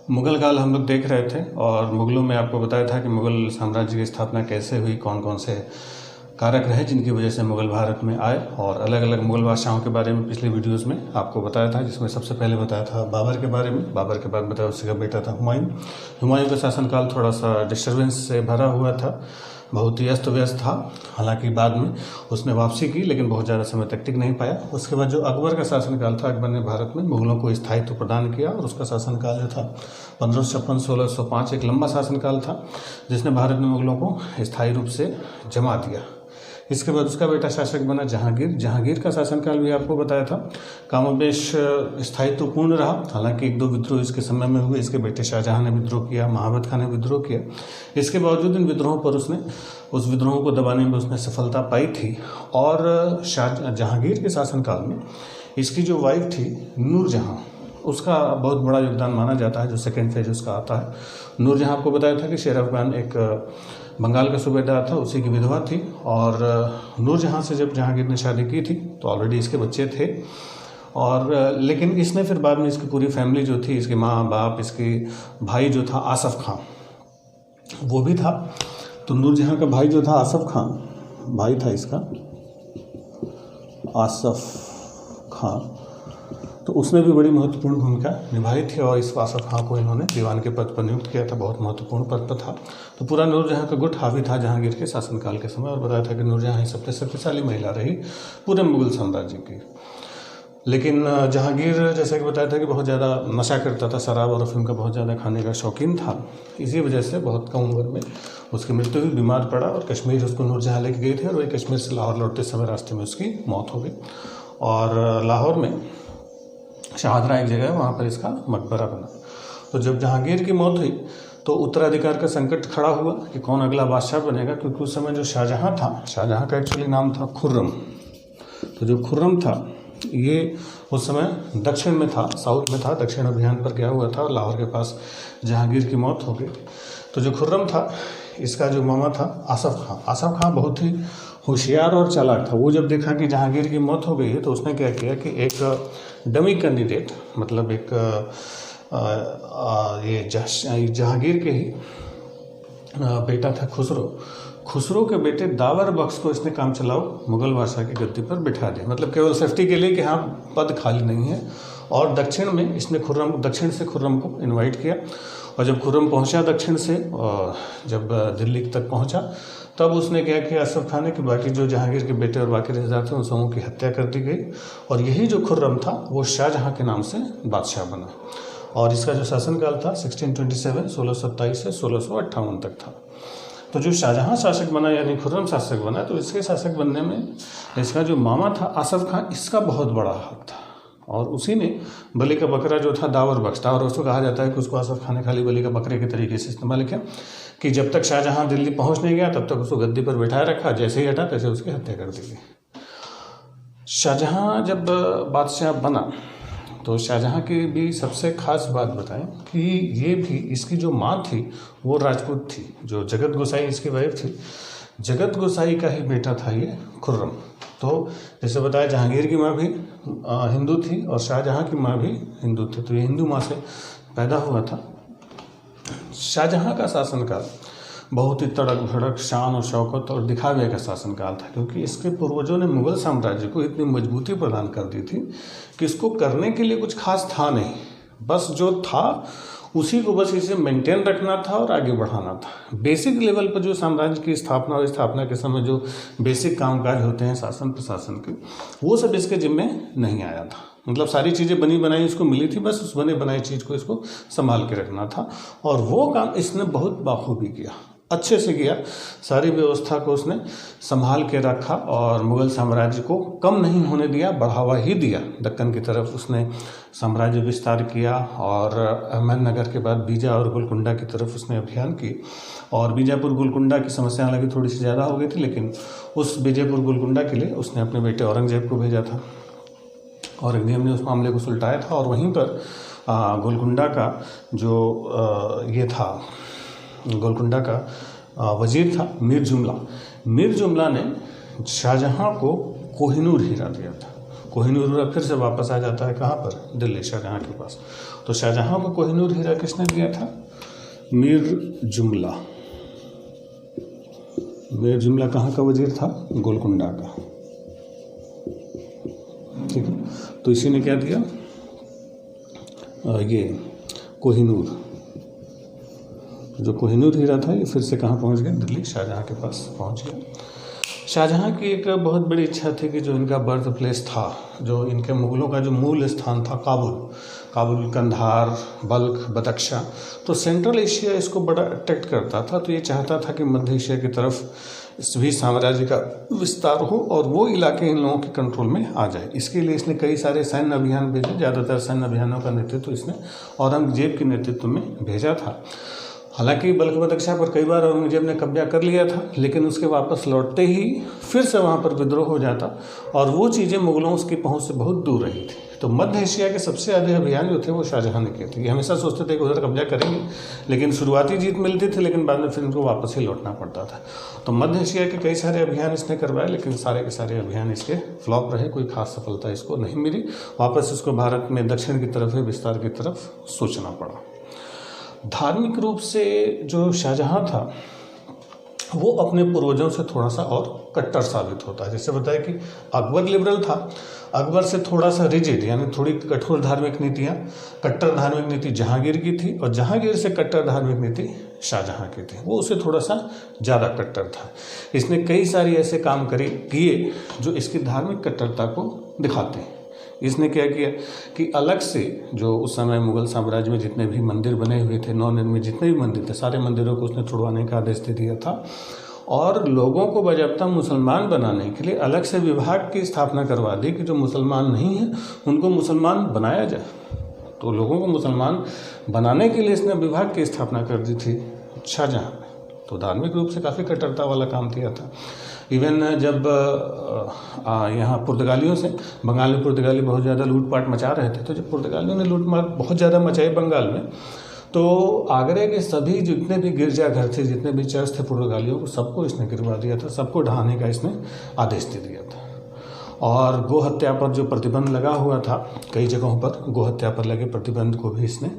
मुग़ल काल हम लोग देख रहे थे और मुग़लों में आपको बताया था कि मुग़ल साम्राज्य की स्थापना कैसे हुई, कौन कौन से कारक रहे जिनकी वजह से मुग़ल भारत में आए, और अलग अलग मुग़ल बादशाहों के बारे में पिछले वीडियोस में आपको बताया था, जिसमें सबसे पहले बताया था बाबर के बारे में। बाबर के बाद बताया उसी का बेटा था हुमायूं। हुमायूं का शासनकाल थोड़ा सा डिस्टर्बेंस से भरा हुआ था, बहुत ही अस्त व्यस्त था। हालांकि बाद में उसने वापसी की, लेकिन बहुत ज़्यादा समय तक टिक नहीं पाया। उसके बाद जो अकबर का शासनकाल था, अकबर ने भारत में मुग़लों को स्थायित्व प्रदान किया, और उसका शासनकाल जो था 1556-1605 एक लंबा शासनकाल था, जिसने भारत में मुग़लों को स्थायी रूप से जमा दिया। इसके बाद उसका बेटा शासक बना जहांगीर। जहांगीर का शासनकाल भी आपको बताया था कमोबेश स्थायित्वपूर्ण रहा। हालांकि एक दो विद्रोह इसके समय में हुए। इसके बेटे शाहजहां ने विद्रोह किया, महाबत खान ने विद्रोह किया। इसके बावजूद इन विद्रोहों पर उस विद्रोहों को दबाने में उसने सफलता पाई थी। और जहांगीर के शासनकाल में इसकी जो वाइफ थी नूरजहां, उसका बहुत बड़ा योगदान माना जाता है, जो सेकेंड फेज उसका आता है। नूरजहां आपको बताया था कि शेर अफगान एक बंगाल का सूबेदार था, उसी की विधवा थी। और नूरजहां से जब जहांगीर ने शादी की थी तो ऑलरेडी इसके बच्चे थे, और लेकिन इसने फिर बाद में इसकी पूरी फैमिली जो थी, इसके माँ बाप, इसके भाई जो था आसफ खां, वो भी था। तो नूरजहां का भाई जो था आसफ खां, भाई था इसका आसफ खां, तो उसने भी बड़ी महत्वपूर्ण भूमिका निभाई थी, और इस आसफ खां को इन्होंने दीवान के पद पर नियुक्त किया था। बहुत महत्वपूर्ण पद पर था। तो पूरा नूरजहां का गुट हावी था जहांगीर के शासनकाल के समय, और बताया था कि नूरजहां ही सबसे शक्तिशाली महिला रही पूरे मुग़ल साम्राज्य की। लेकिन जहांगीर, जैसा कि बताया था, कि बहुत ज़्यादा नशा करता था, शराब और अफीम का बहुत ज़्यादा खाने का शौकीन था। इसी वजह से बहुत कम उम्र में उसकी मृत्यु हुई, बीमार पड़ा, और कश्मीर उसको नूरजहां लेके गई थी, और वही कश्मीर से लाहौर लौटते समय रास्ते में उसकी मौत हो गई। और लाहौर में शाहदरा एक जगह है, वहाँ पर इसका मकबरा बना। तो जब जहांगीर की मौत हुई तो उत्तराधिकार का संकट खड़ा हुआ कि कौन अगला बादशाह बनेगा, क्योंकि उस समय जो शाहजहां था, शाहजहां का एक्चुअली नाम था खुर्रम। तो जो खुर्रम था, ये उस समय दक्षिण में था, साउथ में था, दक्षिण अभियान पर गया हुआ था, और लाहौर के पास जहांगीर की मौत हो गई। तो जो खुर्रम था, इसका जो मामा था आसफ खां बहुत ही होशियार और चालाक था। वो जब देखा कि जहांगीर की मौत हो गई है, तो उसने क्या किया कि एक डमी कैंडिडेट, मतलब एक ये जहांगीर के ही बेटा था खुसरो के बेटे दावर बख्श को इसने काम चलाओ मुग़ल बादशाह की गद्दी पर बिठा दिया, मतलब केवल सेफ्टी के लिए कि हाँ पद खाली नहीं है। और दक्षिण में इसने दक्षिण से खुर्रम को इनवाइट किया, और जब खुर्रम पहुंचा दक्षिण से, जब दिल्ली तक पहुंचा, तब उसने क्या किया आसफ खान ने कि बाकी जो जहांगीर के बेटे और बाकी रिश्तेदार थे उन सबों की हत्या कर दी गई, और यही जो खुर्रम था वो शाहजहां के नाम से बादशाह बना। और इसका जो शासनकाल था 1627 1627 से 1658 तक था। तो जो शाहजहां शासक बना, यानी खुर्रम शासक बना, तो इसके शासक बनने में इसका जो मामा था आसफ खां, इसका बहुत बड़ा हाथ था। और उसी ने बलि का बकरा जो था दावर बख्श को कहा जाता है कि उसको आसफ खान ने खाली बलि का बकरे के तरीके से इस्तेमाल किया, कि जब तक शाहजहां दिल्ली पहुंच नहीं गया तब तक उसको गद्दी पर बैठाए रखा, जैसे ही हटा तैसे उसकी हत्या कर दी गई। शाहजहां जब बादशाह बना तो शाहजहां की भी सबसे खास बात बताएं कि ये भी, इसकी जो माँ थी वो राजपूत थी। जो जगत गोसाई इसकी वाइफ थी, जगत गोसाई का ही बेटा था ये खुर्रम। तो जैसे बताया जहांगीर की माँ भी हिंदू थी और शाहजहां की माँ भी हिंदू थी, तो ये हिंदू माँ से पैदा हुआ था। शाहजहां का शासनकाल बहुत ही तड़क भड़क, शान और शौकत और दिखावे का शासनकाल था, क्योंकि इसके पूर्वजों ने मुग़ल साम्राज्य को इतनी मजबूती प्रदान कर दी थी कि इसको करने के लिए कुछ खास था नहीं, बस जो था उसी को बस इसे मेंटेन रखना था और आगे बढ़ाना था। बेसिक लेवल पर जो साम्राज्य की स्थापना और स्थापना के समय जो बेसिक कामकाज होते हैं शासन प्रशासन के, वो सब इसके जिम्मे नहीं आया था। मतलब सारी चीज़ें बनी बनाई इसको मिली थी, बस उस बने बनाई चीज़ को इसको संभाल के रखना था, और वो काम इसने बहुत बाखूबी किया, अच्छे से किया। सारी व्यवस्था को उसने संभाल के रखा और मुग़ल साम्राज्य को कम नहीं होने दिया, बढ़ावा ही दिया। दक्कन की तरफ उसने साम्राज्य विस्तार किया, और अहमदनगर के बाद बीजा और गोलकुंडा की तरफ उसने अभियान की। और बीजापुर गोलकुंडा की समस्या हालांकि थोड़ी सी ज़्यादा हो गई थी, लेकिन उस बीजापुर गोलकुंडा के लिए उसने अपने बेटे औरंगजेब को भेजा था। औरंगजेब ने उस मामले को सुलटाया था, और वहीं पर गोलकुंडा का जो ये था, गोलकुंडा का वजीर था मीर जुमला ने शाहजहां को कोहिनूर हीरा दिया था। कोहिनूर हीरा फिर से वापस आ जाता है कहाँ पर, दिल्ली, शाहजहाँ के पास। तो शाहजहाँ को कोहिनूर हीरा किसने दिया था? मीर जुमला। मीर जुमला कहाँ का वजीर था? गोलकुंडा का। ठीक है, तो इसी ने क्या दिया, ये कोहिनूर, जो कोहिनूर हीरा था ये फिर से कहाँ पहुँच गया? दिल्ली, शाहजहाँ के पास पहुँच गया। शाहजहाँ की एक बहुत बड़ी इच्छा थी कि जो इनका बर्थ प्लेस था, जो इनके मुग़लों का जो मूल स्थान था, काबुल, कंधार, बल्ख, बदख्शा, तो सेंट्रल एशिया इसको बड़ा अट्रैक्ट करता था। तो ये चाहता था कि मध्य एशिया की तरफ इस भी साम्राज्य का विस्तार हो और वो इलाके इन लोगों के कंट्रोल में आ जाए। इसके लिए इसने कई सारे सैन्य अभियान भेजे। ज़्यादातर सैन्य अभियानों का नेतृत्व इसने औरंगजेब के नेतृत्व में भेजा था। हालांकि बल्ख बदख्शा पर कई बार औरंगजेब ने कब्जा कर लिया था, लेकिन उसके वापस लौटते ही फिर से वहाँ पर विद्रोह हो जाता और वो चीज़ें मुग़लों की पहुँच से बहुत दूर रही थी। तो मध्य एशिया के सबसे ज़्यादा अभियान जो थे वो शाहजहाँ ने किए थे। ये हमेशा सोचते थे कि उधर कब्जा करेंगे, लेकिन शुरुआती जीत मिलती थी, लेकिन बाद में फिर इनको वापस ही लौटना पड़ता था। तो मध्य एशिया के कई सारे अभियान इसने करवाए, लेकिन सारे के सारे अभियान इसके फ्लॉप रहे, कोई खास सफलता इसको नहीं मिली। वापस इसको भारत में दक्षिण की तरफ विस्तार की तरफ सोचना पड़ा। धार्मिक रूप से जो शाहजहाँ था वो अपने पूर्वजों से थोड़ा सा और कट्टर साबित होता है। जैसे बताया कि अकबर लिबरल था, अकबर से थोड़ा सा रिजिड यानी थोड़ी कठोर धार्मिक नीतियाँ, कट्टर धार्मिक नीति जहांगीर की थी और जहांगीर से कट्टर धार्मिक नीति शाहजहाँ की थी। वो उससे थोड़ा सा ज़्यादा कट्टर था। इसने कई सारी ऐसे काम किए जो इसकी धार्मिक कट्टरता को दिखाते हैं। इसने क्या किया कि अलग से जो उस समय मुगल साम्राज्य में जितने भी मंदिर बने हुए थे, नवनिर्मित जितने भी मंदिर थे, सारे मंदिरों को उसने छुड़वाने का आदेश दे दिया था और लोगों को बाज़ाब्ता मुसलमान बनाने के लिए अलग से विभाग की स्थापना करवा दी कि जो मुसलमान नहीं हैं उनको मुसलमान बनाया जाए। तो लोगों को मुसलमान बनाने के लिए इसने विभाग की स्थापना कर दी थी शाहजहाँ ने। तो धार्मिक रूप से काफ़ी कट्टरता वाला काम किया था। इवन जब यहाँ पुर्तगालियों से, बंगाल में पुर्तगाली बहुत ज़्यादा लूटपाट मचा रहे थे, तो जब पुर्तगालियों ने लूटमार बहुत ज़्यादा मचाई बंगाल में, तो आगरे के सभी जितने भी गिरजाघर थे, जितने भी चर्च थे पुर्तगालियों को, सबको इसने गिरवा दिया था, सबको ढहाने का इसने आदेश दे दिया था। और गो हत्या पर जो प्रतिबंध लगा हुआ था, कई जगहों पर गो हत्या पर लगे प्रतिबंध को भी इसने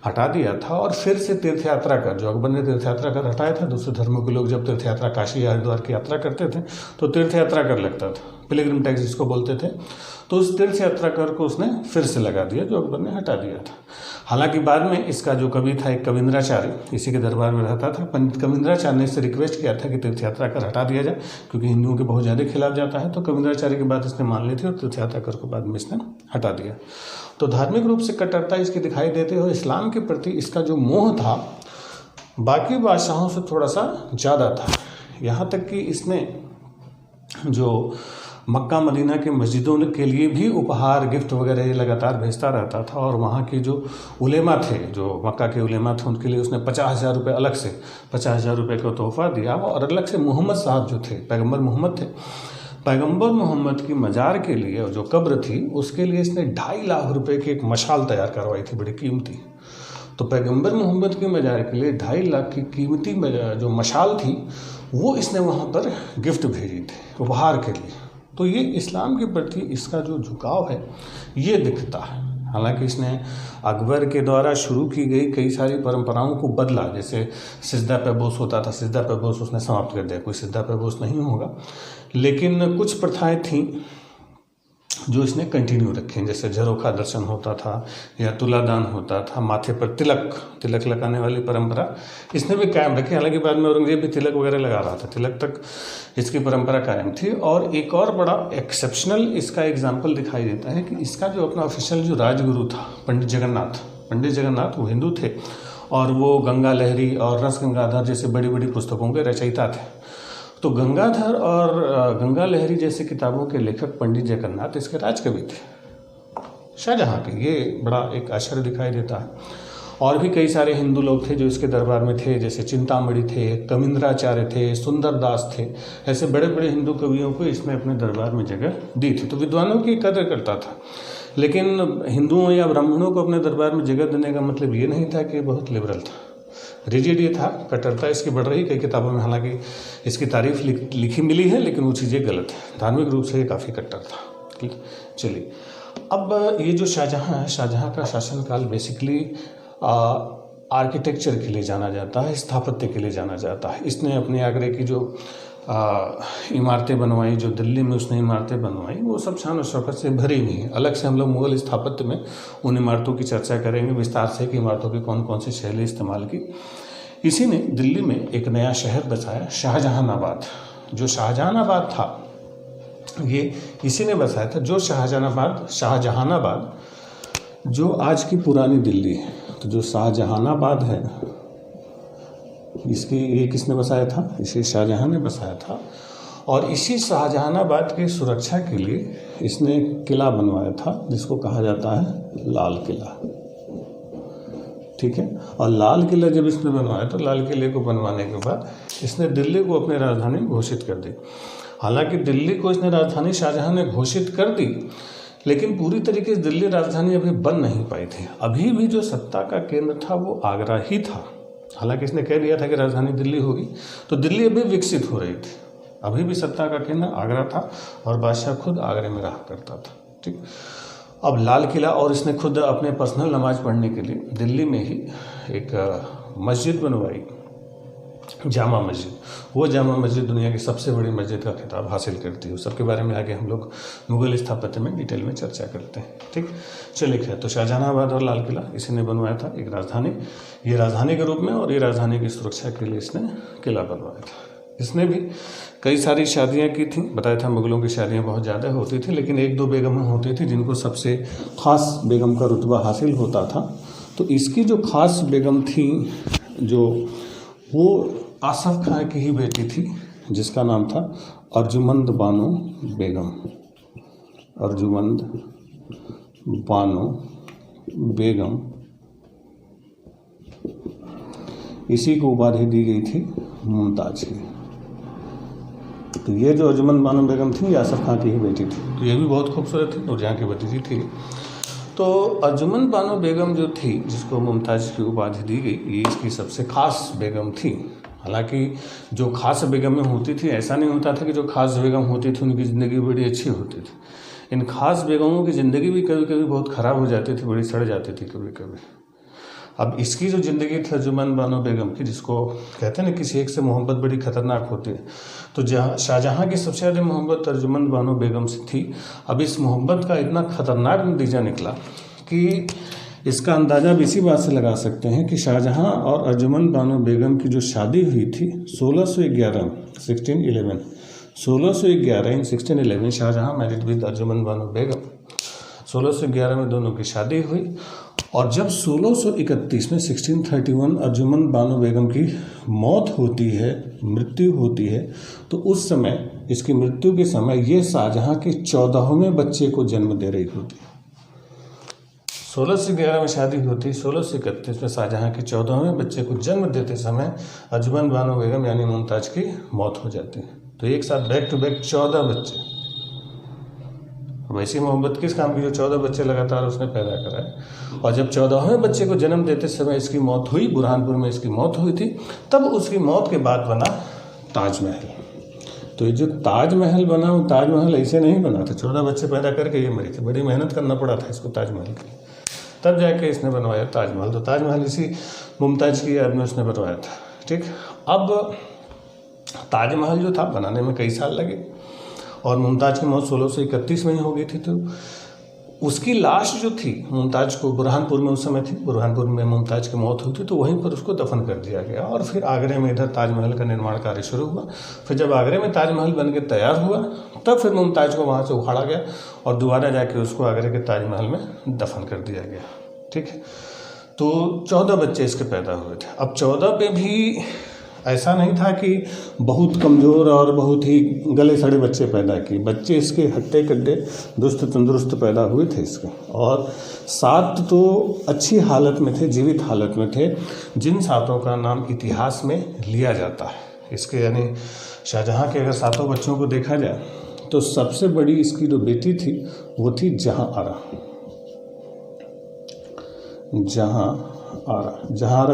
हटा दिया था। और फिर से तीर्थ यात्रा कर, जो अकबर ने तीर्थ यात्रा कर हटाया था, दूसरे धर्मों के लोग जब तीर्थ यात्रा काशी हरिद्वार की यात्रा करते थे तो तीर्थ यात्रा कर लगता था, पिलग्रिम टैक्स जिसको बोलते थे। तो उस तीर्थ यात्रा कर को उसने फिर से लगा दिया, जो अकबर ने हटा दिया था। हालांकि बाद में इसका जो कवि था, एक कविंद्राचार्य, इसी के दरबार में रहता था, पंडित कविंद्राचार्य ने इससे रिक्वेस्ट किया था कि तीर्थ यात्रा कर हटा दिया जाए, क्योंकि हिंदुओं के बहुत ज़्यादा खिलाफ जाता है। तो कविंद्राचार्य की बात इसने मान ली थी और तीर्थ यात्रा कर को बाद में इसने हटा दिया। तो धार्मिक रूप से कट्टरता इसकी दिखाई देती है और इस्लाम के प्रति इसका जो मोह था बाकी बादशाहों से थोड़ा सा ज़्यादा था। यहाँ तक कि इसने जो मक्का मदीना के मस्जिदों के लिए भी उपहार, गिफ्ट वगैरह ये लगातार भेजता रहता था। और वहाँ के जो उलेमा थे, जो मक्का के उलेमा थे, उनके लिए उसने 50,000 रुपये अलग से 50,000 रुपये का तोहफा दिया। और अलग से मोहम्मद साहब जो थे, पैगम्बर मोहम्मद थे, पैगम्बर मोहम्मद की मज़ार के लिए जो कब्र थी उसके लिए इसने 2.5 लाख रुपये की एक मशाल तैयार करवाई थी, बड़ी कीमती। तो पैगम्बर मोहम्मद की मज़ार के लिए 2.5 लाख की कीमती जो मशाल थी वो इसने वहाँ पर गिफ्ट भेजी थी उपहार के लिए। तो ये इस्लाम के प्रति इसका जो झुकाव है ये दिखता है। हालांकि इसने अकबर के द्वारा शुरू की गई कई सारी परंपराओं को बदला। जैसे सिजदा पे बोस होता था, सिजदा पे बोस उसने समाप्त कर दिया, कोई सिजदा पे बोस नहीं होगा। लेकिन कुछ प्रथाएं थीं जो इसने कंटिन्यू रखें, जैसे झरोखा दर्शन होता था या तुलादान होता था, माथे पर तिलक लगाने वाली परंपरा इसने भी कायम रखी। हालांकि बाद में औरंगजेब भी तिलक वगैरह लगा रहा था, तिलक तक इसकी परंपरा कायम थी। और एक और बड़ा एक्सेप्शनल इसका एग्जाम्पल दिखाई देता है कि इसका जो अपना ऑफिशियल जो राजगुरु था पंडित जगन्नाथ वो हिंदू थे और वो गंगा लहरी और रस गंगाधर जैसे बड़ी बड़ी पुस्तकों के रचयिता थे। तो गंगाधर और गंगा लहरी जैसे किताबों के लेखक पंडित जगन्नाथ इसके राजकवि थे शाहजहाँ के। ये बड़ा एक आश्चर्य दिखाई देता है। और भी कई सारे हिंदू लोग थे जो इसके दरबार में थे, जैसे चिंतामणि थे, कविंद्राचार्य थे, सुंदरदास थे। ऐसे बड़े बड़े हिंदू कवियों को इसने अपने दरबार में जगह दी थी। तो विद्वानों की कदर करता था, लेकिन हिंदुओं या ब्राह्मणों को अपने दरबार में जगह देने का मतलब ये नहीं था कि बहुत लिबरल था, रिजिड ये था। कट्टरता इसकी बढ़ रही कई किताबों में, हालांकि इसकी तारीफ लिखी मिली है, लेकिन वो चीज़ें गलत है। धार्मिक रूप से ये काफ़ी कट्टर था। ठीक, चलिए अब ये जो शाहजहाँ है, शाहजहाँ का शासनकाल बेसिकली आर्किटेक्चर के लिए जाना जाता है, स्थापत्य के लिए जाना जाता है। इसने अपने आगरे की जो इमारतें बनवाई, जो दिल्ली में उसने इमारतें बनवाई, वो सब शान और शौकत से भरी हुई हैं। अलग से हम लोग मुग़ल स्थापत्य में उन इमारतों की चर्चा करेंगे विस्तार से कि इमारतों की कौन कौन सी शैली इस्तेमाल की। इसी ने दिल्ली में एक नया शहर बसाया, शाहजहानाबाद। जो शाहजहानाबाद था ये इसी ने बसाया था। जो शाहजहानाबाद जो आज की पुरानी दिल्ली है, तो जो शाहजहानाबाद है इसकी ये किसने बसाया था? इसे शाहजहाँ ने बसाया था। और इसी शाहजहानाबाद की सुरक्षा के लिए इसने एक किला बनवाया था जिसको कहा जाता है लाल किला। ठीक है, और लाल किला जब इसने बनवाया तो लाल किले को बनवाने के बाद इसने दिल्ली को अपनी राजधानी घोषित कर दी। हालांकि दिल्ली को इसने राजधानी शाहजहाँ ने घोषित कर दी, लेकिन पूरी तरीके से दिल्ली राजधानी अभी बन नहीं पाई थी। अभी भी जो सत्ता का केंद्र था वो आगरा ही था। हालांकि इसने कह दिया था कि राजधानी दिल्ली होगी, तो दिल्ली अभी विकसित हो रही थी। अभी भी सत्ता का केंद्र आगरा था और बादशाह खुद आगरे में रहा करता था। ठीक, अब लाल किला, और इसने खुद अपने पर्सनल नमाज पढ़ने के लिए दिल्ली में ही एक मस्जिद बनवाई, जामा मस्जिद। वो जामा मस्जिद दुनिया की सबसे बड़ी मस्जिद का खिताब हासिल करती है। सबके बारे में आगे हम लोग मुग़ल स्थापत्य में डिटेल में चर्चा करते हैं। ठीक, चलिए खैर, तो शाहजहानाबाद और लाल किला इसी ने बनवाया था, एक राजधानी, ये राजधानी के रूप में, और ये राजधानी की सुरक्षा के लिए इसने किला बनवाया था। इसने भी कई सारी शादियाँ की थी। बताया था मुग़लों की शादियाँ बहुत ज़्यादा होती थी, लेकिन एक दो बेगम होती थी जिनको सबसे ख़ास बेगम का रुतबा हासिल होता था। तो इसकी जो ख़ास बेगम थी, जो वो आसफ़ खां की ही बेटी थी, जिसका नाम था अर्जुमंद बानो बेगम। अर्जुमंद बानो बेगम, इसी को उपाधि दी गई थी मुमताज़ की। तो ये जो अर्जुमंद बानो बेगम थी, ये आसफ़ खां की ही बेटी थी। तो ये भी बहुत खूबसूरत थी, नूरजहाँ की भतीजी थी। तो अर्जुमंद बानो बेगम जो थी, जिसको मुमताज़ की उपाधि दी गई, ये इसकी सबसे ख़ास बेगम थी। हालांकि जो ख़ास बेगमें होती थी, ऐसा नहीं होता था कि जो ख़ास बेगम होती थी उनकी ज़िंदगी बड़ी अच्छी होती थी। इन ख़ास बेगमों की ज़िंदगी भी कभी कभी बहुत ख़राब हो जाती थी, बड़ी सड़ जाती थी कभी कभी। अब इसकी जो ज़िंदगी थी अर्जुमंद बानो बेगम की, जिसको कहते हैं ना किसी एक से मोहब्बत बड़ी ख़तरनाक होती है, तो शाहजहाँ की सबसे ज़्यादा मोहब्बत अर्जुमंद बानो बेगम से थी। अब इस मोहब्बत का इतना ख़तरनाक नतीजा निकला कि इसका अंदाज़ा अब इसी बात से लगा सकते हैं कि शाहजहाँ और अर्जुमंद बानो बेगम की जो शादी हुई थी 1611 1611 शाहजहाँ मैरिड विद अर्जुमंद बानो बेगम। 1611 में दोनों की शादी हुई, और जब 1631 में 1631 अर्जुमंद बानो बेगम की मौत होती है, मृत्यु होती है, तो उस समय, इसकी मृत्यु के समय, ये शाहजहाँ के 14वें बच्चे को जन्म दे रही होती। 1611 में शादी होती, 1631 में शाहजहाँ के 14वें बच्चे को जन्म देते समय अर्जुमंद बानो बेगम यानी मुमताज़ की मौत हो जाती है। तो एक साथ बैक टू बैक 14 बच्चे। वैसी मोहब्बत किस काम की जो 14 बच्चे लगातार उसने पैदा कराए। और जब 14वें बच्चे को जन्म देते समय इसकी मौत हुई, बुरहानपुर में इसकी मौत हुई थी, तब उसकी मौत के बाद बना ताजमहल। तो ये जो ताजमहल बना, वो ताजमहल ऐसे नहीं बना था, 14 बच्चे पैदा करके ये मरी थी, बड़ी मेहनत करना पड़ा था इसको ताजमहल के लिए, तब जाके इसने बनवाया ताजमहल। तो ताजमहल इसी मुमताज़ की याद में उसने बनवाया था। ठीक, अब ताजमहल जो था बनाने में कई साल लगे, और मुमताज़ की मौत 1631 में ही हो गई थी। तो उसकी लाश जो थी मुमताज़ को, बुरहानपुर में उस समय थी, बुरहानपुर में मुमताज़ की मौत हुई थी, तो वहीं पर उसको दफन कर दिया गया। और फिर आगरे में इधर ताजमहल का निर्माण कार्य शुरू हुआ। फिर जब आगरे में ताजमहल बन के तैयार हुआ, तब फिर मुमताज़ को वहाँ से उखाड़ा गया और दोबारा जाके उसको आगरे के ताजमहल में दफन कर दिया गया। ठीक है, तो 14 बच्चे इसके पैदा हुए थे। अब 14 पे भी ऐसा नहीं था कि बहुत कमज़ोर और बहुत ही गले सड़े बच्चे पैदा किए। बच्चे इसके हट्टे कड्डे, दुरुस्त तंदुरुस्त पैदा हुए थे इसके, और 7 तो अच्छी हालत में थे, जीवित हालत में थे, जिन 7 का नाम इतिहास में लिया जाता है इसके। यानी शाहजहाँ के अगर 7 बच्चों को देखा जाए तो सबसे बड़ी इसकी जो बेटी थी वो थी जहाँ आरा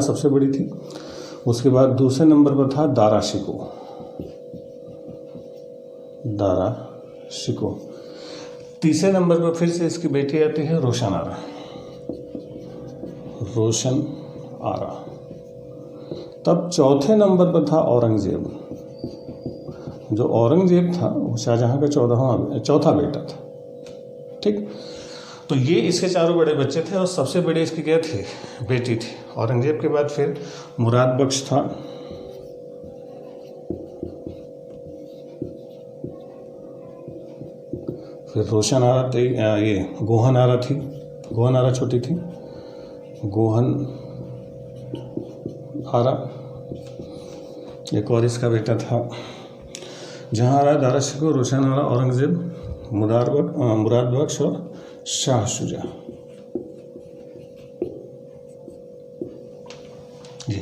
सबसे बड़ी थी। उसके बाद दूसरे नंबर पर था दारा शिको। तीसरे नंबर पर फिर से इसकी बेटी आती है रोशन आरा। रोशन आरा। तब चौथे नंबर पर था औरंगजेब। जो औरंगजेब था वो शाहजहां का चौथा बेटा था। ठीक, तो ये इसके चारों बड़े बच्चे थे और सबसे बड़ी इसकी क्या थी? बेटी थी। औरंगजेब के बाद फिर मुराद बख्श था, फिर रोशन आरा थी, ये गोहन आरा थी। गोहन आरा छोटी थी, गोहन आरा। एक और इसका बेटा था जहां आरा, दारा शिकोह, रोशन आरा, औरंगजेब, मुराद बख्श और शाह शुजा। जी,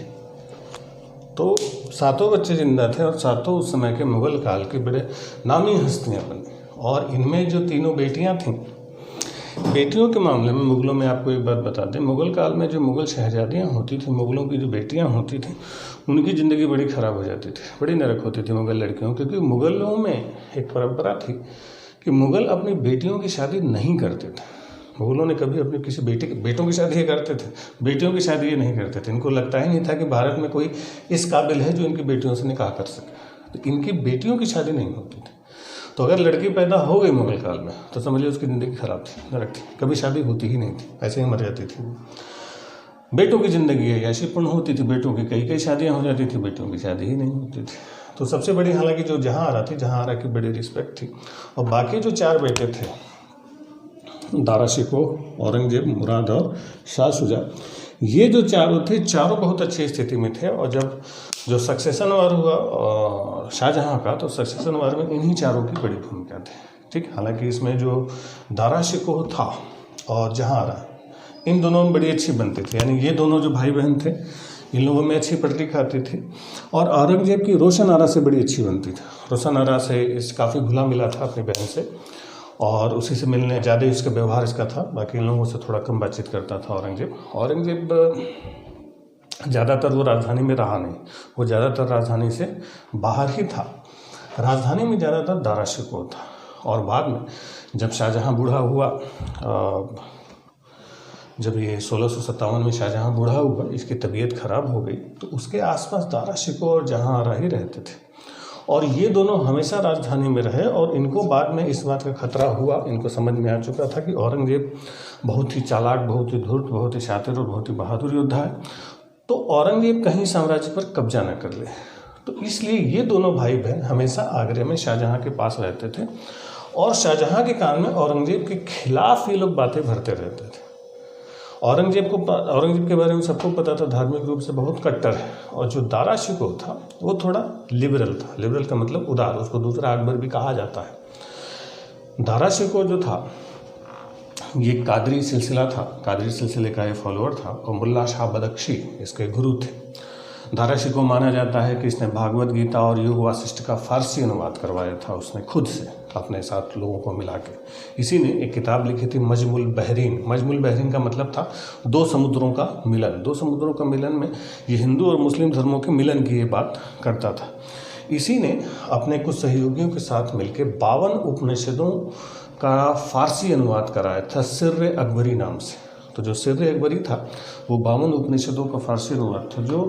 तो सातों बच्चे जिंदा थे और सातों उस समय के मुगल काल के बड़े नामी हस्तियां बनी। और इनमें जो तीनों बेटियां थीं, बेटियों के मामले में मुगलों में आपको एक बात बता दें, मुगल काल में जो मुगल शहजादियां होती थी, मुगलों की जो बेटियां होती थी, उनकी ज़िंदगी बड़ी ख़राब हो जाती थी, बड़ी नरक होती थी मुगल लड़कियों। क्योंकि मुगलों में एक परंपरा थी कि मुगल अपनी बेटियों की शादी नहीं करते थे। मुगलों ने कभी अपनी किसी बेटों की शादी ये करते थे, बेटियों की शादी ये नहीं करते थे। इनको लगता ही नहीं था कि भारत में कोई इस काबिल है जो इनकी बेटियों से निकाह कर सके। तो इनकी बेटियों की शादी नहीं होती थी। तो अगर लड़की पैदा हो गई मुगल काल में तो समझ लीजिए उसकी ज़िंदगी खराब थी, नरक थी, कभी शादी होती ही नहीं थी, ऐसे ही मर जाती थी। बेटों की ज़िंदगी है ऐशीपूर्ण होती थी, बेटों की कई शादियाँ हो जाती थी, बेटियों की शादी ही नहीं होती थी। तो सबसे बड़ी हालांकि जो जहाँ आरा थी, जहाँ आरा की बड़ी रिस्पेक्ट थी। और बाकी जो चार बेटे थे, दारा शिकोह, औरंगजेब, मुराद और शाह शुजा, ये जो चारों थे, चारों बहुत अच्छी स्थिति में थे। और जब जो सक्सेशन वार हुआ शाहजहां का, तो सक्सेशन वार में इन्हीं चारों की बड़ी भूमिका थी। ठीक, हालांकि इसमें जो दारा शिकोह था और जहाँ आरा, इन दोनों में बड़ी अच्छी बनती थी। यानी ये दोनों जो भाई बहन थे, इन लोगों में अच्छी पटरी खाती थी। और औरंगजेब की रोशन आरा से बड़ी अच्छी बनती थी। रोशन आरा से काफ़ी घुला मिला था अपनी बहन से, और उसी से मिलने ज़्यादा इसका व्यवहार इसका था। बाकी इन लोगों से थोड़ा कम बातचीत करता था औरंगजेब ज़्यादातर वो राजधानी में रहा नहीं, वो ज़्यादातर राजधानी से बाहर ही था। राजधानी में ज़्यादातर दारा शिकोह था। और बाद में जब शाहजहां बूढ़ा हुआ, जब ये 1657 में शाहजहां बूढ़ा हुआ, इसकी तबीयत खराब हो गई, तो उसके आसपास दारा शिकोह और जहाँ आरा ही रहते थे। और ये दोनों हमेशा राजधानी में रहे। और इनको बाद में इस बात का खतरा हुआ, इनको समझ में आ चुका था कि औरंगजेब बहुत ही चालाक, बहुत ही धूर्त, बहुत ही शातिर और बहुत ही बहादुर योद्धा है, तो औरंगजेब कहीं साम्राज्य पर कब्जा न कर ले। तो इसलिए ये दोनों भाई बहन हमेशा आगरे में शाहजहां के पास रहते थे और शाहजहां के कान में औरंगजेब के खिलाफ ये लोग बातें भरते रहते थे। औरंगजेब के बारे में सबको पता था, धार्मिक रूप से बहुत कट्टर है। और जो दारा शिकोह था वो थोड़ा लिबरल था। लिबरल का मतलब उदार, उसको दूसरा अकबर भी कहा जाता है। दारा शिकोह जो था ये कादरी सिलसिला था, कादरी सिलसिले का ये फॉलोअर था और मुल्ला शाह बदख्शी इसके गुरु थे। दारा शिकोह माना जाता है कि इसने भागवत गीता और योग वासिष्ठ का फारसी अनुवाद करवाया था उसने खुद से, अपने साथ लोगों को मिला के। इसी ने एक किताब लिखी थी मजमुल बहरीन। मजमुल बहरीन का मतलब था दो समुद्रों का मिलन। दो समुद्रों का मिलन में ये हिंदू और मुस्लिम धर्मों के मिलन की ये बात करता था। इसी ने अपने कुछ सहयोगियों के साथ मिलकर 52 उपनिषदों का फारसी अनुवाद कराया था सिर्र अकबरी नाम से। तो जो सिर्र अकबरी था वो 52 उपनिषदों का फारसी अनुवाद था जो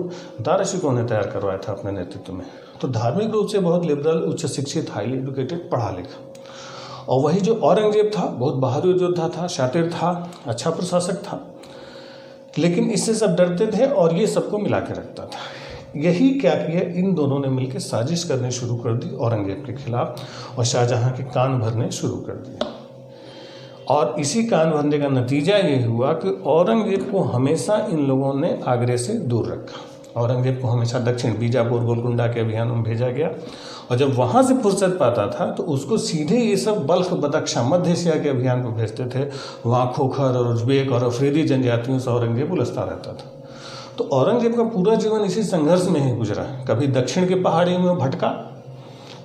दारा शिकोह ने तैयार करवाया था अपने नेतृत्व में। तो धार्मिक रूप से बहुत लिबरल, उच्च शिक्षित, हाईली एजुकेटेड, पढ़ा लिखा। और वही जो औरंगजेब था बहुत बहादुर योद्धा था, शातिर था, अच्छा प्रशासक था, लेकिन इससे सब डरते थे और ये सबको मिला के रखता था। यही क्या किया, इन दोनों ने मिलकर साजिश करनी शुरू कर दी औरंगजेब के खिलाफ और शाहजहां के कान भरने शुरू कर दिए। और इसी कान भरने का नतीजा ये हुआ कि औरंगजेब को हमेशा इन लोगों ने आगरे से दूर रखा। औरंगजेब को हमेशा दक्षिण बीजापुर, गोलकुंडा के अभियानों में भेजा गया और जब वहाँ से फुर्सत पाता था तो उसको सीधे ये सब बल्ख, बदख्शा, मध्य एशिया के अभियान पर भेजते थे। वहाँ खोखर और उज्बेक और अफरीदी जनजातियों से औरंगजेब उलझता रहता था। तो औरंगजेब का पूरा जीवन इसी संघर्ष में ही गुजरा। कभी दक्षिण के पहाड़ियों में भटका,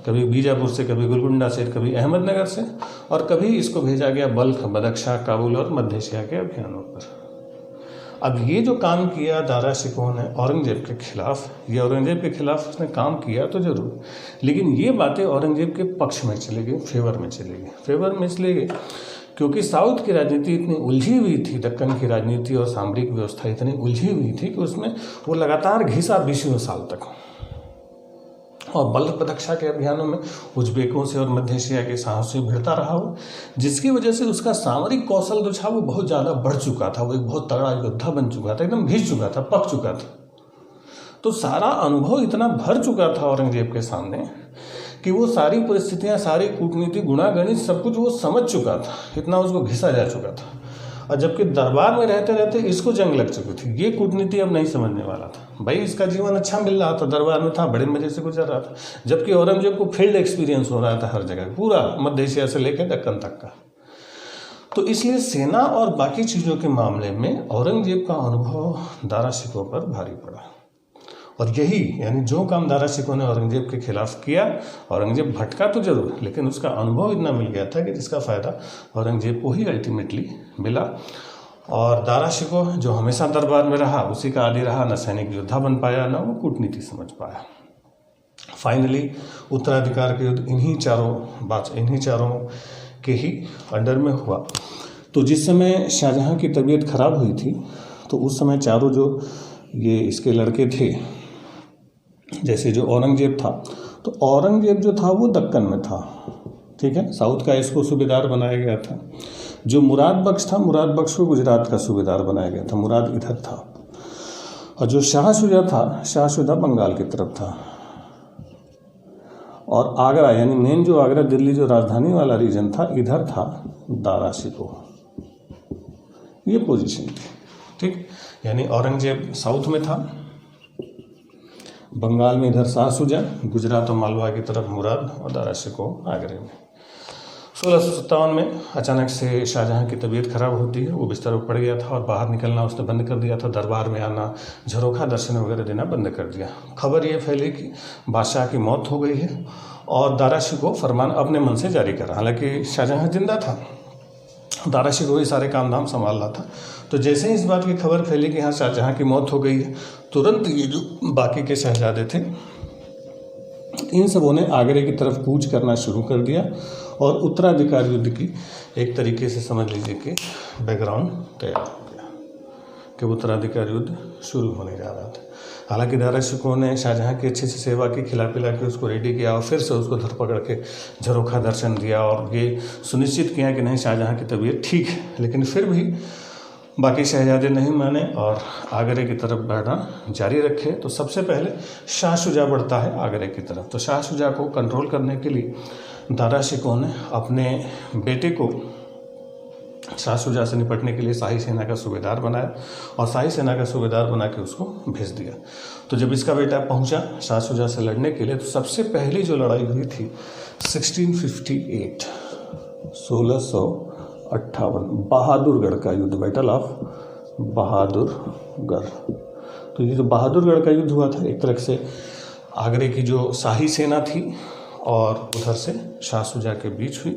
कभी बीजापुर से, कभी गोलकुंडा से, कभी अहमदनगर से, और कभी इसको भेजा गया बल्ख, बदख्शा, काबुल और मध्य एशिया के अभियानों पर। अब ये जो काम किया दारा शिकोह ने औरंगजेब के खिलाफ, ये औरंगजेब के खिलाफ उसने काम किया तो जरूर, लेकिन ये बातें औरंगजेब के पक्ष में चली गई, फेवर में चली गई। फेवर में इसलिए गई क्योंकि साउथ की राजनीति इतनी उलझी हुई थी, दक्कन की राजनीति और सामरिक व्यवस्था इतनी उलझी हुई थी कि उसमें वो लगातार घिसा 20 साल तक। और बल्ख बदख्शा के अभियानों में उज्बेकों से और मध्य एशिया के शाहों से भिड़ता रहा वो, जिसकी वजह से उसका सामरिक कौशल जो था वो बहुत ज़्यादा बढ़ चुका था। वो एक बहुत तगड़ा योद्धा बन चुका था, एकदम घिस चुका था, पक चुका था। तो सारा अनुभव इतना भर चुका था औरंगजेब के सामने कि वो सारी परिस्थितियाँ, सारी कूटनीति, गुणागणित सब कुछ वो समझ चुका था, इतना उसको घिसा जा चुका था। और जबकि दरबार में रहते रहते इसको जंग लग चुकी थी, ये कूटनीति अब नहीं समझने वाला था। भाई इसका जीवन अच्छा मिल रहा था, दरबार में था, बड़े मजे से गुजर रहा था, जबकि औरंगजेब को फील्ड एक्सपीरियंस हो रहा था हर जगह, पूरा मध्य एशिया से लेकर दक्कन तक का। तो इसलिए सेना और बाकी चीज़ों के मामले में औरंगजेब का अनुभव दारा शिकोह पर भारी पड़ा। और यही यानी जो काम दारा शिकोह ने औरंगजेब के खिलाफ किया, औरंगजेब भटका तो जरूर, लेकिन उसका अनुभव इतना मिल गया था कि जिसका फ़ायदा औरंगजेब को ही अल्टीमेटली मिला। और दारा शिकोह जो हमेशा दरबार में रहा, उसी का आदी रहा, न सैनिक योद्धा बन पाया, न वो कूटनीति समझ पाया। फाइनली उत्तराधिकार के युद्ध इन्हीं चारों के ही अंडर में हुआ। तो जिस समय शाहजहाँ की तबीयत खराब हुई थी, तो उस समय चारों जो ये इसके लड़के थे, जैसे जो औरंगजेब था, तो औरंगजेब जो था वो दक्कन में था, ठीक है, साउथ का इसको सूबेदार बनाया गया था। जो मुराद बख्श था, मुराद बख्श को गुजरात का सूबेदार बनाया गया था, मुराद इधर था। और जो शाह शुजा था, शाह शुजा बंगाल की तरफ था। और आगरा यानी मेन जो आगरा दिल्ली जो राजधानी वाला रीजन था, इधर था दारा शिकोह। ये पोजीशन थी, ठीक। यानी औरंगजेब साउथ में था, बंगाल में इधर शाह शुजा, गुजरात और मालवा की तरफ मुराद, और दारा शिकोह आगरे में। 1657 में अचानक से शाहजहाँ की तबीयत खराब होती है, वो बिस्तर पर पड़ गया था और बाहर निकलना उसने बंद कर दिया था, दरबार में आना, झरोखा दर्शन वगैरह देना बंद कर दिया। खबर ये फैली कि बादशाह की मौत हो गई है और दारा शिकोह फरमान अपने मन से जारी करा। हालांकि शाहजहाँ जिंदा था, दारा शिकोह ही सारे काम धाम संभाल रहा था। तो जैसे ही इस बात की खबर फैली कि हाँ शाहजहाँ की मौत हो गई है, तुरंत ये जो बाकी के शहजादे थे, इन सबों ने आगरे की तरफ कूच करना शुरू कर दिया और उत्तराधिकार युद्ध की एक तरीके से समझ लीजिए कि बैकग्राउंड तैयार हो गया कि उत्तराधिकार युद्ध शुरू होने जा रहा था। हालांकि दारा शिकोह ने शाहजहाँ की अच्छी से सेवा की, खिला पिला के उसको रेडी किया और फिर से उसको धर पकड़ के झरोखा दर्शन दिया और ये सुनिश्चित किया कि नहीं शाहजहाँ की तबीयत ठीक है। लेकिन फिर भी बाकी शहजादे नहीं माने और आगरे की तरफ बढ़ना जारी रखे। तो सबसे पहले शाह शुजा बढ़ता है आगरे की तरफ। तो शाह शुजा को कंट्रोल करने के लिए दारा शिकोह ने अपने बेटे को शाह शुजा से निपटने के लिए शाही सेना का सूबेदार बनाया और शाही सेना का सूबेदार बना के उसको भेज दिया। तो जब इसका बेटा पहुंचा शाह शुजा से लड़ने के लिए, तो सबसे पहली जो लड़ाई हुई थी 1658 बहादुरगढ़ का युद्ध, बैटल ऑफ बहादुरगढ़। तो ये जो बहादुरगढ़ का युद्ध हुआ था, एक तरह से आगरे की जो शाही सेना थी और उधर से शाह शुजा के बीच हुई।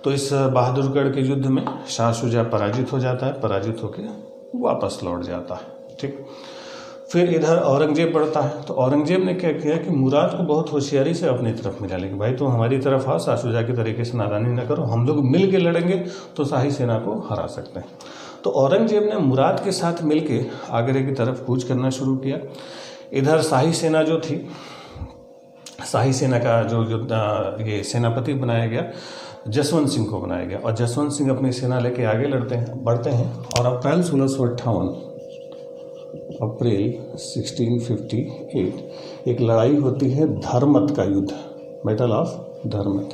तो इस बहादुरगढ़ के युद्ध में शाह शुजा पराजित हो जाता है, पराजित होकर वापस लौट जाता है, ठीक। फिर इधर औरंगजेब बढ़ता है। तो औरंगजेब ने क्या किया कि मुराद को बहुत होशियारी से अपनी तरफ मिला लेकिन भाई तुम हमारी तरफ आओ, शाह शुजा के तरीके से नादानी न करो, हम लोग मिल के लड़ेंगे तो शाही सेना को हरा सकते हैं। तो औरंगजेब ने मुराद के साथ मिल के आगरे की तरफ कूच करना शुरू किया। इधर शाही सेना जो थी, शाही सेना का जो ये सेनापति बनाया गया जसवंत सिंह को बनाया गया और जसवंत सिंह अपनी सेना लेके आगे बढ़ते हैं और अप्रैल 1658 एक लड़ाई होती है धर्मत का युद्ध, बैटल ऑफ धर्मत।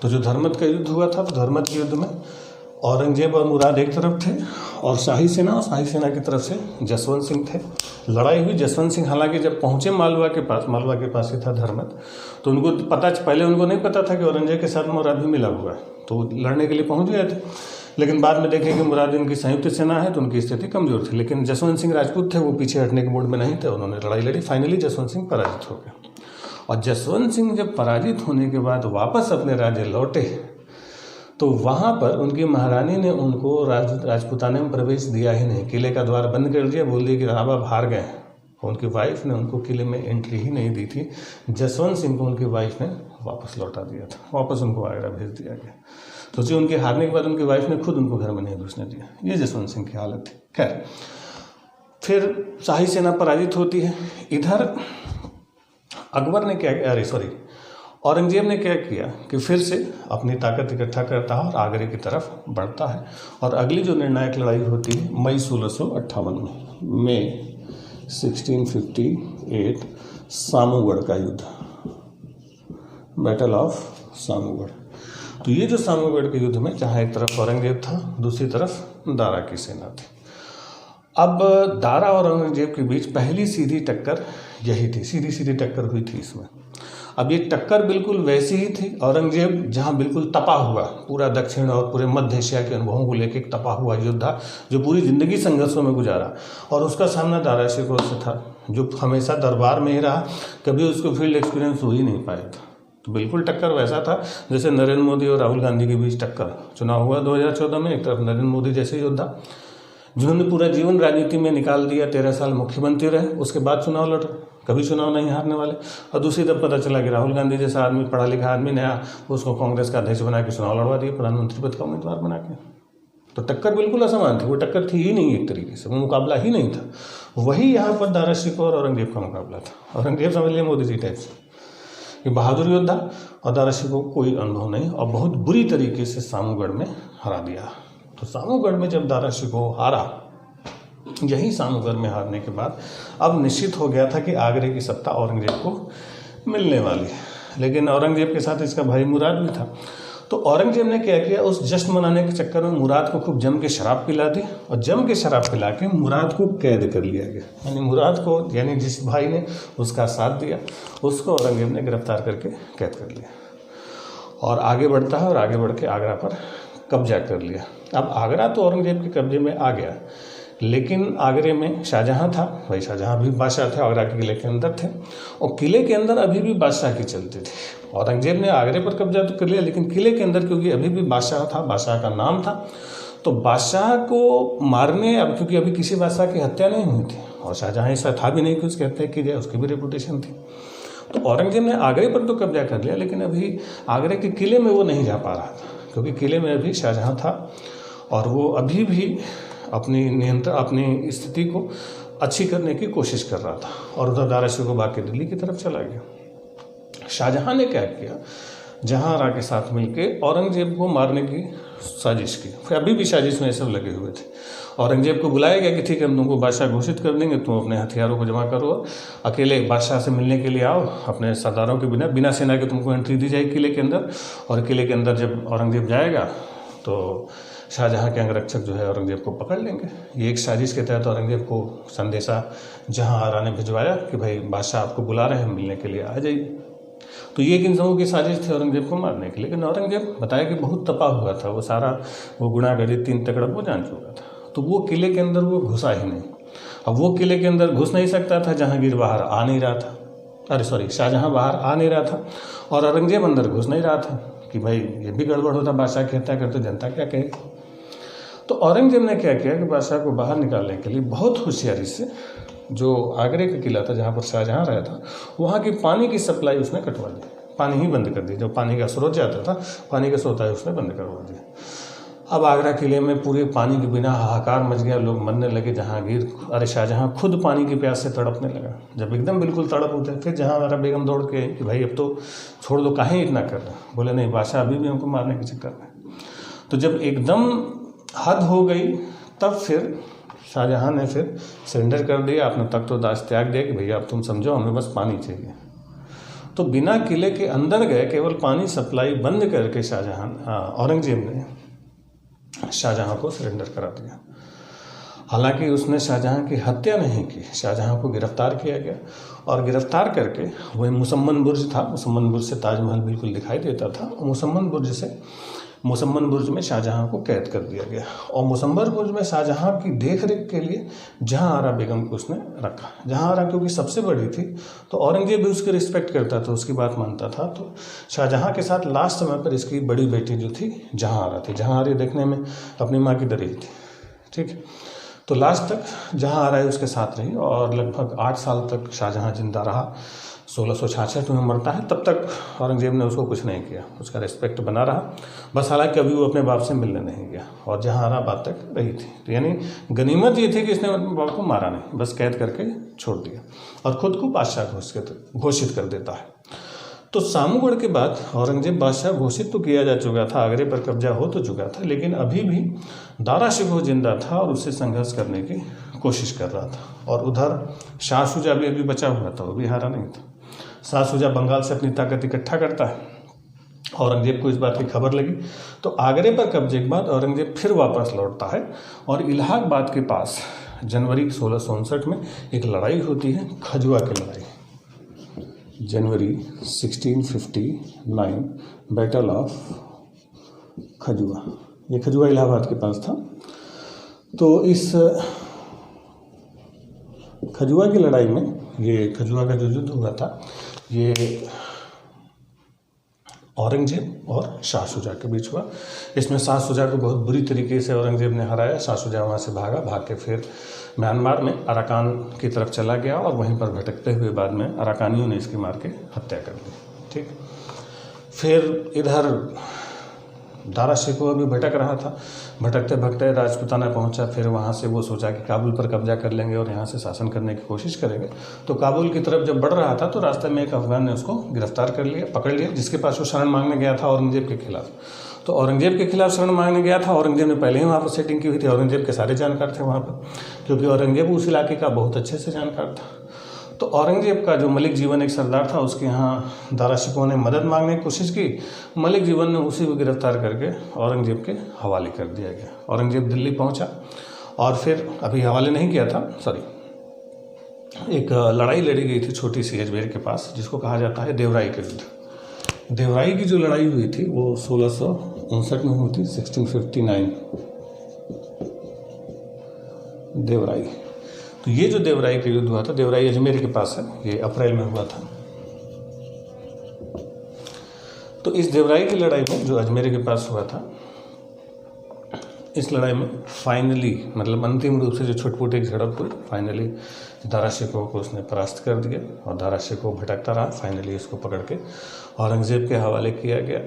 तो जो धर्मत का युद्ध हुआ था, तो धर्मत के युद्ध में औरंगजेब और मुराद एक तरफ थे और शाही सेना की तरफ से जसवंत सिंह थे। लड़ाई हुई। जसवंत सिंह हालांकि जब पहुंचे मालवा के पास ही था धर्मत, तो उनको पहले उनको नहीं पता था कि औरंगजेब के साथ मुराद भी मिला हुआ है, तो लड़ने के लिए पहुंच गए थे। लेकिन बाद में देखें कि मुराद इनकी संयुक्त सेना है तो उनकी स्थिति कमजोर थी। लेकिन जसवंत सिंह राजपूत थे, वो पीछे हटने के मूड में नहीं थे, उन्होंने लड़ाई लड़ी। फाइनली जसवंत सिंह पराजित हो गए और जसवंत सिंह जब पराजित होने के बाद वापस अपने राज्य लौटे तो वहाँ पर उनकी महारानी ने उनको राजपूताने में प्रवेश दिया ही नहीं, किले का द्वार बंद कर दिया, बोल दिया कि अब आप हार गए हैं। उनकी वाइफ ने उनको किले में एंट्री ही नहीं दी थी। जसवंत सिंह को उनकी वाइफ ने वापस लौटा दिया था, वापस उनको आगरा भेज दिया गया। सोचिए, उनके हारने के बाद उनकी वाइफ ने खुद उनको घर में नहीं घुसने दिया। ये जसवंत सिंह की हालत थी। खैर, फिर शाही सेना पराजित होती है। इधर अकबर ने औरंगजेब ने क्या किया कि फिर से अपनी ताकत इकट्ठा करता है और आगरे की तरफ बढ़ता है। और अगली जो निर्णायक लड़ाई होती है मई 1658 में, मई 1658, सामूगढ़ का युद्ध, बैटल ऑफ सामूगढ़। तो ये जो सामूगढ़ के युद्ध में, जहाँ एक तरफ औरंगजेब था, दूसरी तरफ दारा की सेना थी। अब दारा और औरंगजेब के बीच पहली सीधी टक्कर यही थी, सीधी टक्कर हुई थी इसमें। अब ये टक्कर बिल्कुल वैसी ही थी। औरंगजेब जहाँ बिल्कुल तपा हुआ, पूरा दक्षिण और पूरे मध्य एशिया के अनुभवों को लेकर एक तपा हुआ योद्धा, जो पूरी जिंदगी संघर्षों में गुजारा, और उसका सामना दारा शिकोह से था, जो हमेशा दरबार में ही रहा, कभी उसको फील्ड एक्सपीरियंस हो ही नहीं पाया था। तो बिल्कुल टक्कर वैसा था जैसे नरेंद्र मोदी और राहुल गांधी के बीच टक्कर चुनाव हुआ 2014 में। एक तरफ नरेंद्र मोदी जैसे योद्धा, जिन्होंने पूरा जीवन राजनीति में निकाल दिया, 13 साल मुख्यमंत्री रहे, उसके बाद चुनाव लड़, कभी चुनाव नहीं हारने वाले। और दूसरी तरफ पता चला कि राहुल गांधी जैसा आदमी, पढ़ा लिखा आदमी, नया, उसको कांग्रेस का अध्यक्ष बना के चुनाव लड़वा दिया, प्रधानमंत्री पद का उम्मीदवार बना के। तो टक्कर बिल्कुल असमान थी, वो टक्कर थी ही नहीं, एक तरीके से वो मुकाबला ही नहीं था। वही यहाँ पर दारा शिकोह और औरंगजेब का मुकाबला था। औरंगजेब समझ लिया मोदी जी टाइप से कि बहादुर योद्धा, और दारा शिकोह को कोई अनुभव नहीं, और बहुत बुरी तरीके से सामूगढ़ में हरा दिया। तो सामूगढ़ में जब दारा शिकोह हारा, यही सामूगढ़ में हारने के बाद अब निश्चित हो गया था कि आगरे की सत्ता औरंगजेब को मिलने वाली है। लेकिन औरंगजेब के साथ इसका भाई मुराद भी था। तो औरंगजेब ने क्या किया, उस जश्न मनाने के चक्कर में मुराद को खूब जम के शराब पिला दी, और जम के शराब पिला के मुराद को कैद कर लिया गया। यानी मुराद को, यानी जिस भाई ने उसका साथ दिया, उसको औरंगजेब ने गिरफ्तार करके कैद कर लिया और आगे बढ़ता है, और आगे बढ़ के आगरा पर कब्जा कर लिया। अब आगरा तो औरंगजेब के कब्जे में आ गया, लेकिन आगरे में शाहजहाँ था। भाई शाहजहाँ भी बादशाह थे, आगरा के किले के अंदर थे, और किले के अंदर अभी भी बादशाह की चलती थी। औरंगजेब ने आगरे पर कब्जा तो कर लिया, लेकिन किले के अंदर क्योंकि अभी भी बादशाह था, बादशाह का नाम था, तो बादशाह को मारने, अब क्योंकि अभी किसी बादशाह की हत्या नहीं हुई थी, और शाहजहाँ ऐसा था भी नहीं कि उसकी हत्या की जाए, उसकी भी रेपुटेशन थी। तो औरंगजेब ने आगरे पर तो कब्जा कर लिया, लेकिन अभी आगरे के किले में वो नहीं जा पा रहा था, क्योंकि किले में अभी शाहजहाँ था, और वो अभी भी अपनी स्थिति को अच्छी करने की कोशिश कर रहा था। और उधर दारा शिकोह भाग के दिल्ली की तरफ चला गया। शाहजहाँ ने क्या किया, जहांआरा के साथ मिलकर औरंगजेब को मारने की साजिश की। फिर अभी भी साजिश में सब लगे हुए थे। औरंगजेब को बुलाया गया कि ठीक है, हम तुमको बादशाह घोषित कर देंगे, तुम अपने हथियारों को जमा करो, अकेले बादशाह से मिलने के लिए आओ, अपने सरदारों के बिना सेना के तुमको एंट्री दी जाएगी किले के अंदर। और किले के अंदर जब औरंगजेब जाएगा तो शाहजहाँ के अंगरक्षक जो है औरंगजेब को पकड़ लेंगे। ये एक साजिश के तहत औरंगजेब को संदेशा जहांआरा ने भिजवाया कि भाई बादशाह आपको बुला रहे हैं, मिलने के लिए आ जाइए। तो ये किन समूह की साजिश थी औरंगजेब को मारने की। लेकिन औरंगजेब बताया कि बहुत तपा हुआ था, वो सारा वो गुणागढ़ी 3 तकड़ा वो जान चुका था। तो वो किले के अंदर वो घुसा ही नहीं। अब वो किले के अंदर घुस नहीं सकता था, जहांगीर बाहर आ नहीं रहा था, शाहजहाँ बाहर आ नहीं रहा था, और औरंगजेब अंदर घुस नहीं रहा था कि भाई ये भी गड़बड़ होता, बादशाह की हत्या करते, जनता क्या कहे। तो औरंगजेब ने क्या किया कि बादशाह को बाहर निकालने के लिए बहुत होशियारी से, जो आगरे का किला था जहाँ पर शाहजहाँ रहा था, वहाँ की पानी की सप्लाई उसने कटवा दी, पानी ही बंद कर दी। जो पानी का स्रोत जाता था, पानी का स्रोत उसने बंद करवा दिया। अब आगरा किले में पूरे पानी के बिना हाहाकार मच गया, लोग मरने लगे। शाहजहाँ खुद पानी की प्यास से तड़पने लगा। जब एकदम बिल्कुल तड़प उठे, फिर जहांआरा बेगम दौड़ के कि भाई अब तो छोड़ दो, काहे इतना कर रहे। बोले नहीं, बादशाह अभी भी हमको मारने के चक्कर में। तो जब एकदम हद हो गई, तब फिर शाहजहाँ ने फिर सरेंडर कर दिया, अपना तख्त व ताज त्याग दिया कि भैया अब तुम समझो, हमें बस पानी चाहिए। तो बिना किले के अंदर गए, केवल पानी सप्लाई बंद करके औरंगजेब ने शाहजहाँ को सरेंडर करा दिया। हालांकि उसने शाहजहाँ की हत्या नहीं की, शाहजहाँ को गिरफ्तार किया गया, और गिरफ्तार करके वही मुसम्मन बुर्ज था, मुसम्मन बुर्ज से ताजमहल बिल्कुल दिखाई देता था, और मुसम्मन बुर्ज से मुसम्मन बुर्ज में शाहजहां को कैद कर दिया गया और मुसम्मन बुर्ज में शाहजहां की देख रेख के लिए जहांआरा बेगम को उसने रखा। जहांआरा क्योंकि सबसे बड़ी थी तो औरंगजेब भी उसकी रिस्पेक्ट करता था, उसकी बात मानता था। तो शाहजहां के साथ लास्ट समय पर इसकी बड़ी बेटी जो थी जहांआरा थी। जहांआरा देखने में अपनी माँ की तरह ही थी, ठीक है। तो लास्ट तक जहांआरा उसके साथ रही और लगभग 8 साल तक शाहजहां जिंदा रहा। 1666 में मरता है, तब तक औरंगजेब ने उसको कुछ नहीं किया, उसका रिस्पेक्ट बना रहा। बस हालांकि कभी वो अपने बाप से मिलने नहीं गया और जहांआरा बात तक रही थी। तो यानी गनीमत ये थी कि इसने अपने बाप को मारा नहीं, बस कैद करके छोड़ दिया और खुद को बादशाह घोषित कर देता है। तो सामूगढ़ के बाद औरंगजेब बादशाह घोषित तो किया जा चुका था, आगरे पर कब्जा हो तो चुका था, लेकिन अभी भी दारा शिकोह जिंदा था और उससे संघर्ष करने की कोशिश कर रहा था। और उधर शाह शुजा भी अभी बचा हुआ था, वो भी हारा नहीं था। शाह शुजा बंगाल से अपनी ताकत इकट्ठा करता है। औरंगजेब को इस बात की खबर लगी तो आगरे पर कब्जे के बाद औरंगजेब फिर वापस लौटता है और इलाहाबाद के पास जनवरी 1659 में एक लड़ाई होती है, खजुआ की लड़ाई। जनवरी 1659 बैटल ऑफ खजुआ। ये खजुआ इलाहाबाद के पास था। तो इस खजुआ की लड़ाई में, ये खजुआ का जो युद्ध हुआ था, ये औरंगजेब और शाह शुजा के बीच हुआ। इसमें शाह शुजा को बहुत बुरी तरीके से औरंगजेब ने हराया। शाह शुजा वहाँ से भाग के फिर म्यांमार में अराकान की तरफ चला गया और वहीं पर भटकते हुए बाद में अराकानियों ने इसकी मार के हत्या कर दी, ठीक। फिर इधर दारा शिकोह भी भटक रहा था, भटकते भटकते राजपूताना पहुंचा। फिर वहां से वो सोचा कि काबुल पर कब्जा कर लेंगे और यहाँ से शासन करने की कोशिश करेंगे। तो काबुल की तरफ जब बढ़ रहा था तो रास्ते में एक अफगान ने उसको गिरफ्तार कर लिया, पकड़ लिया, जिसके पास वो शरण मांगने गया था औरंगजेब के खिलाफ। तो औरंगजेब के खिलाफ शरण मांगने गया था। औरंगजेब ने पहले ही वहाँ पर सेटिंग की हुई थी, औरंगजेब के सारे जानकार थे वहाँ पर, क्योंकि औरंगजेब उस इलाके का बहुत अच्छे से जानकार था। तो औरंगजेब का जो मलिक जीवन एक सरदार था, उसके यहाँ दारा शिकोह ने मदद मांगने की कोशिश की। मलिक जीवन ने उसी को गिरफ्तार करके औरंगजेब के हवाले कर दिया गया। औरंगजेब दिल्ली पहुंचा और फिर अभी हवाले नहीं किया था, सॉरी, एक लड़ाई लड़ी गई थी छोटी सी अजमेर के पास, जिसको कहा जाता है देवराई का युद्ध। देवराई की जो लड़ाई हुई थी वो 1659 में हुई थी, 1659 देवराई। तो ये जो देवराई का युद्ध हुआ था, देवराई अजमेर के पास है, ये अप्रैल में हुआ था। तो इस देवराई की लड़ाई में जो अजमेर के पास हुआ था, इस लड़ाई में फाइनली, मतलब अंतिम रूप से जो छोटी-मोटी झड़प हुई, फाइनली दारा शिकोह को उसने परास्त कर दिया और दारा शिकोह भटकता रहा। फाइनली इसको पकड़ के औरंगजेब के हवाले किया गया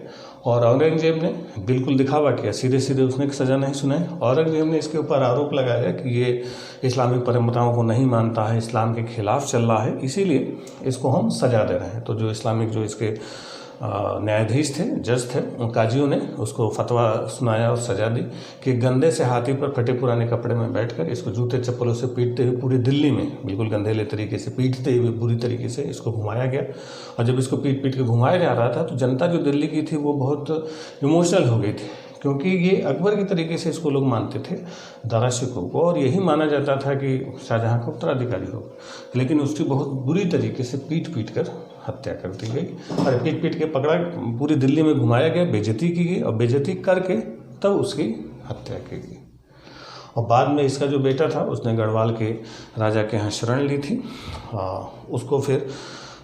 और औरंगजेब ने बिल्कुल दिखावा किया, सीधे सीधे उसने सज़ा नहीं सुनाई। औरंगजेब ने इसके ऊपर आरोप लगाया कि ये इस्लामिक परंपराओं को नहीं मानता है, इस्लाम के खिलाफ चल रहा है, इसीलिए इसको हम सज़ा दे रहे हैं। तो जो इस्लामिक जो इसके न्यायाधीश थे, जज थे, उन काजियों ने उसको फतवा सुनाया और सजा दी कि गंदे से हाथी पर फटे पुराने कपड़े में बैठकर इसको जूते चप्पलों से पीटते हुए पूरी दिल्ली में बिल्कुल गंधेले तरीके से पीटते हुए बुरी तरीके से इसको घुमाया गया। और जब इसको पीट पीट के घुमाया जा रहा था तो जनता जो दिल्ली की थी वो बहुत इमोशनल हो गई थी, क्योंकि ये अकबर की तरीके से इसको लोग मानते थे दारा शिकोह को, और यही माना जाता था कि शाहजहां का उत्तराधिकारी हो। लेकिन उसकी बहुत बुरी तरीके से पीट पीट कर हत्या कर दी गई और पीट पीट के पकड़ा, पूरी दिल्ली में घुमाया गया, बेइज्जती की गई और बेइज्जती करके तब उसकी हत्या की गई। और बाद में इसका जो बेटा था उसने गढ़वाल के राजा के यहाँ शरण ली थी। उसको फिर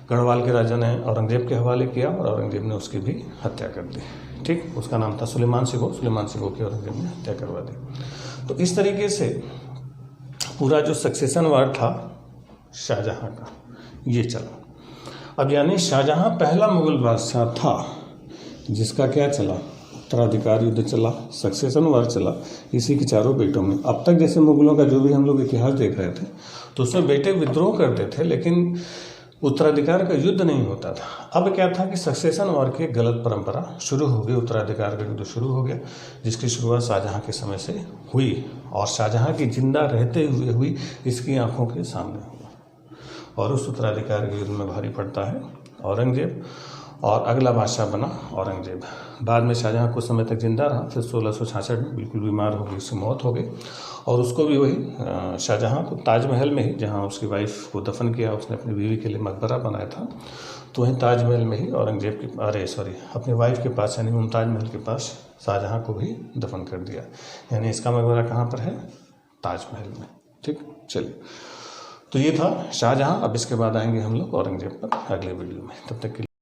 गढ़वाल के राजा ने औरंगजेब के हवाले किया और औरंगजेब ने उसकी भी हत्या कर दी, ठीक। उसका नाम था सुलेमान शिकोह। सुलेमान शिकोह की औरंगजेब ने हत्या करवा दी। तो इस तरीके से पूरा जो सक्सेशन वार था शाहजहां का, ये चला। अब यानी शाहजहां पहला मुगल बादशाह था जिसका क्या चला, उत्तराधिकार युद्ध चला, सक्सेशन वार चला, इसी के चारों बेटों में। अब तक जैसे मुगलों का जो भी हम लोग इतिहास देख रहे थे तो उसमें बेटे विद्रोह करते थे लेकिन उत्तराधिकार का युद्ध नहीं होता था। अब क्या था कि सक्सेशन वार की गलत परंपरा शुरू हो गई, उत्तराधिकार का युद्ध शुरू हो गया, जिसकी शुरुआत शाहजहां के समय से हुई और शाहजहां की जिंदा रहते हुए हुई, इसकी आंखों के सामने हुआ। और उस उत्तराधिकार के युद्ध में भारी पड़ता है औरंगजेब और अगला बादशाह बना औरंगजेब। बाद में शाहजहाँ कुछ समय तक जिंदा रहा, फिर 1666 में बिल्कुल बीमार हो गई, उसकी मौत हो गई। और उसको भी वही शाहजहाँ को ताजमहल में ही, जहाँ उसकी वाइफ को दफन किया, उसने अपनी बीवी के लिए मकबरा बनाया था, तो वहीं ताजमहल में ही औरंगजेब के अपनी वाइफ के पास यानी मुमताज महल के पास शाहजहाँ को भी दफन कर दिया। यानी इसका मकबरा कहाँ पर है? ताजमहल में। ठीक, चलिए, तो ये था शाहजहाँ। अब इसके बाद आएंगे हम लोग औरंगजेब पर अगले वीडियो में। तब तक के लिए